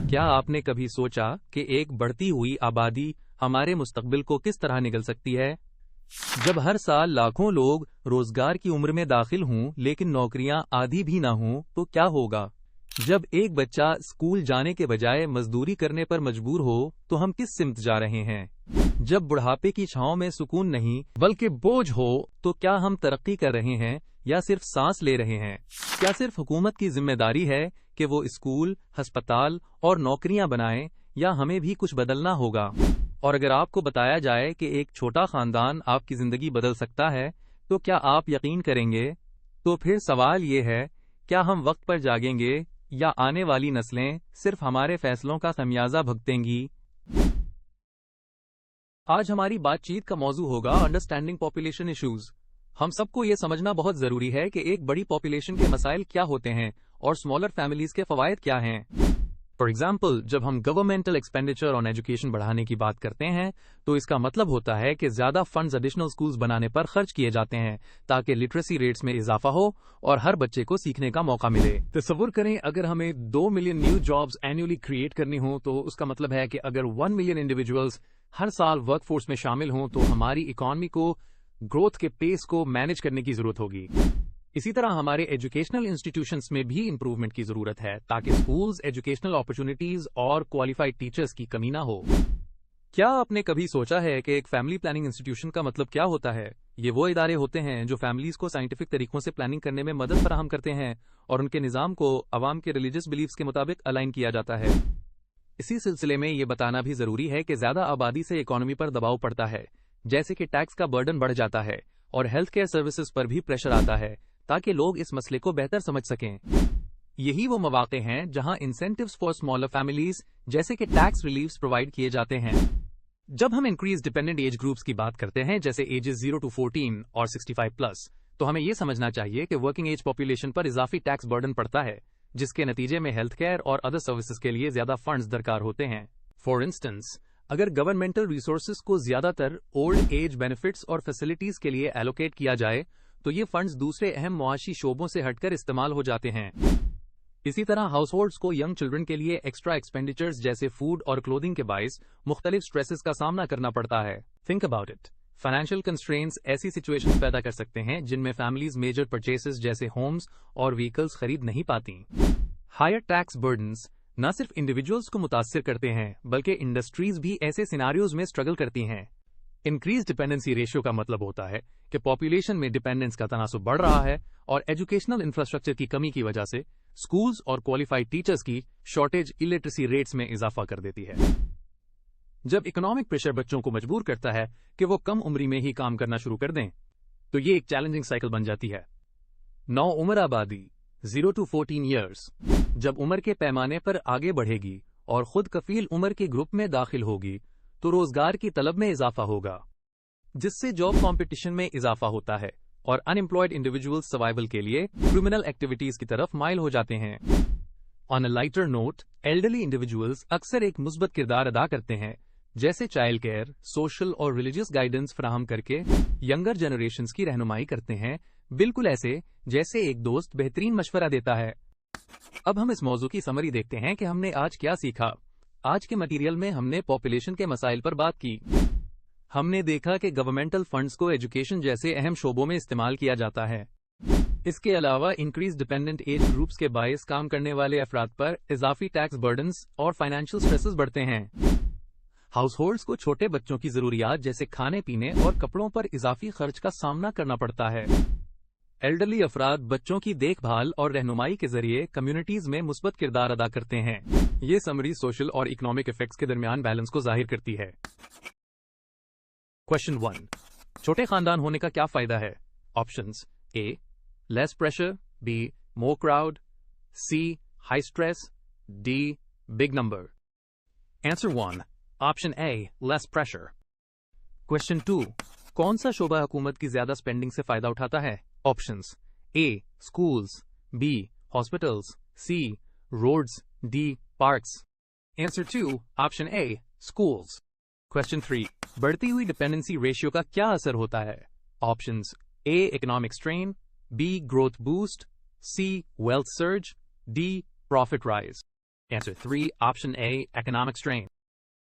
کیا آپ نے کبھی سوچا کہ ایک بڑھتی ہوئی آبادی ہمارے مستقبل کو کس طرح نگل سکتی ہے؟ جب ہر سال لاکھوں لوگ روزگار کی عمر میں داخل ہوں لیکن نوکریاں آدھی بھی نہ ہوں تو کیا ہوگا؟ جب ایک بچہ اسکول جانے کے بجائے مزدوری کرنے پر مجبور ہو تو ہم کس سمت جا رہے ہیں؟ جب بڑھاپے کی چھاؤں میں سکون نہیں بلکہ بوجھ ہو تو کیا ہم ترقی کر رہے ہیں یا صرف سانس لے رہے ہیں؟ کیا صرف حکومت کی ذمہ داری ہے کہ وہ اسکول، ہسپتال اور نوکریاں بنائیں یا ہمیں بھی کچھ بدلنا ہوگا؟ اور اگر آپ کو بتایا جائے کہ ایک چھوٹا خاندان آپ کی زندگی بدل سکتا ہے تو کیا آپ یقین کریں گے؟ تو پھر سوال یہ ہے، کیا ہم وقت پر جاگیں گے یا آنے والی نسلیں صرف ہمارے فیصلوں کا خمیازہ بھگتیں گی؟ آج ہماری بات چیت کا موضوع ہوگا انڈرسٹینڈنگ پاپولیشن ایشوز۔ ہم سب کو یہ سمجھنا بہت ضروری ہے کہ ایک بڑی پاپولیشن کے مسائل کیا ہوتے ہیں اور اسمالر فیملیز کے فوائد کیا ہیں۔ فار ایگزامپل، جب ہم گورنمنٹل ایکسپینڈیچر آن ایجوکیشن بڑھانے کی بات کرتے ہیں تو اس کا مطلب ہوتا ہے کہ زیادہ فنڈز ایڈیشنل سکولز بنانے پر خرچ کیے جاتے ہیں تاکہ لٹریسی ریٹس میں اضافہ ہو اور ہر بچے کو سیکھنے کا موقع ملے۔ تصور کریں اگر ہمیں 2 ملین نیو جابز اینیولی کریٹ کرنی ہوں تو اس کا مطلب ہے کہ اگر 1 ملین انڈیویجولز ہر سال ورک فورس میں شامل ہوں تو ہماری اکانومی کو گروتھ کے پیس کو مینج کرنے کی ضرورت ہوگی۔ اسی طرح ہمارے ایجوکیشنل انسٹیٹیوشنز میں بھی امپروومنٹ کی ضرورت ہے تاکہ اسکولز، ایجوکیشنل اپرچونٹیز اور کوالیفائڈ ٹیچرز کی کمی نہ ہو۔ کیا آپ نے کبھی سوچا ہے کہ ایک فیملی پلاننگ انسٹیٹیوشن کا مطلب کیا ہوتا ہے؟ یہ وہ ادارے ہوتے ہیں جو فیملیز کو سائنٹیفک طریقوں سے پلاننگ کرنے میں مدد فراہم کرتے ہیں اور ان کے نظام کو عوام کے ریلیجس بلیفز کے مطابق الائن کیا جاتا ہے۔ اسی سلسلے میں یہ بتانا بھی ضروری ہے کہ زیادہ آبادی سے اکانومی پر دباؤ پڑتا ہے، جیسے کہ ٹیکس کا برڈن بڑھ جاتا ہے اور ہیلتھ کیئر سروسز پر بھی پریشر آتا ہے تاکہ لوگ اس مسئلے کو بہتر سمجھ سکیں۔ یہی وہ مواقع ہیں جہاں انسینٹیوز فار اسمالر فیملیز جیسے کہ ٹیکس ریلیفز پرووائڈ کیے جاتے ہیں۔ جب ہم انکریز ڈیپینڈنٹ ایج گروپس کی بات کرتے ہیں جیسے ایجز 0 to 14 اور 65+، تو ہمیں یہ سمجھنا چاہیے کہ ورکنگ ایج پاپولیشن پر اضافی ٹیکس برڈن پڑتا ہے جس کے نتیجے میں ہیلتھ کیئر اور ادر سروسز کے لیے زیادہ فنڈز درکار ہوتے ہیں۔ فار انسٹنس، اگر گورنمنٹل ریسورسز کو زیادہ تر اولڈ ایج بینیفٹس اور فیسلٹیز کے لیے ایلوکیٹ کیا جائے تو یہ فنڈز دوسرے اہم معاشی شعبوں سے ہٹ کر استعمال ہو جاتے ہیں۔ اسی طرح ہاؤس ہولڈز کو ینگ چلڈرن کے لیے ایکسٹرا ایکسپینڈیچرز جیسے فوڈ اور کلودنگ کے باعث مختلف سٹریسز کا سامنا کرنا پڑتا ہے۔ Think about it, financial constraints ایسی سچویشنز پیدا کر سکتے ہیں جن میں فیملیز میجر پرچیسز جیسے ہومز اور وہیکلز خرید نہیں پاتی۔ ہائر ٹیکس برڈنز نہ صرف انڈیویجولز کو متاثر کرتے ہیں بلکہ انڈسٹریز بھی ایسے سیناریوز میں اسٹرگل کرتی ہیں۔ انکریز ڈیپینڈنسی ریشیو کا مطلب ہوتا ہے کہ پاپولیشن میں ڈیپینڈنس کا تناسب بڑھ رہا ہے اور ایجوکیشنل انفراسٹرکچر کی کمی کی وجہ سے اسکولز اور کوالیفائڈ ٹیچرز کی شارٹیج الٹریسی ریٹس میں اضافہ کر دیتی ہے۔ جب اکنامک پریشر بچوں کو مجبور کرتا ہے کہ وہ کم عمری میں ہی کام کرنا شروع کر دیں تو یہ ایک چیلنجنگ سائیکل بن جاتی ہے۔ نو عمر آبادی 0 to 14 ایئرز جب عمر کے پیمانے پر آگے بڑھے گی اور خود کفیل عمر کے گروپ میں داخل ہوگی تو روزگار کی طلب میں اضافہ ہوگا جس سے جاب کمپٹیشن میں اضافہ ہوتا ہے اور ان امپلائڈ انڈیویجول سروائیول کے لیے کرمنل ایکٹیویٹیز کی طرف مائل ہو جاتے ہیں۔ آن اے لائٹر نوٹ، ایلڈرلی انڈیویجولز اکثر ایک مثبت کردار ادا کرتے ہیں جیسے چائلڈ کیئر، سوشل اور ریلیجیس گائیڈنس فراہم کر کے ینگر جنریشنز کی رہنمائی کرتے ہیں، بالکل ایسے جیسے ایک دوست بہترین مشورہ دیتا ہے۔ اب ہم اس موضوع کی سمری دیکھتے ہیں کہ ہم نے آج کیا سیکھا۔ آج کے مٹیریل میں ہم نے پاپولیشن کے مسائل پر بات کی۔ ہم نے دیکھا کہ گورنمنٹل فنڈز کو ایجوکیشن جیسے اہم شعبوں میں استعمال کیا جاتا ہے۔ اس کے علاوہ انکریز ڈیپینڈنٹ ایج گروپس کے باعث کام کرنے والے افراد پر اضافی ٹیکس برڈنز اور فائنینشیل سٹریسز بڑھتے ہیں۔ ہاؤس ہولڈز کو چھوٹے بچوں کی ضروریات جیسے کھانے پینے اور کپڑوں پر اضافی خرچ کا سامنا کرنا پڑتا ہے۔ ایلڈرلی افراد بچوں کی دیکھ بھال اور رہنمائی کے ذریعے کمیونٹیز میں مثبت کردار ادا کرتے ہیں۔ یہ سمری سوشل اور اکنامک ایفیکٹس کے درمیان بیلنس کو ظاہر کرتی ہے۔ Question 1، چھوٹے خاندان ہونے کا کیا فائدہ ہے؟ Options: A less pressure، B more crowd، C high stress، D big number۔ Answer 1، Option A less pressure۔ Question 2، کون سا شعبہ حکومت کی زیادہ سپینڈنگ سے فائدہ اٹھاتا ہے؟ Options: A schools، B hospitals، C roads، D parks۔ Answer 2، Option A schools۔ Question 3، بڑھتی ہوئی ڈیپینڈنسی ریشیو کا کیا اثر ہوتا ہے؟ Options: A economic strain، B growth boost، C wealth surge، D profit rise۔ Answer 3, option A, economic strain.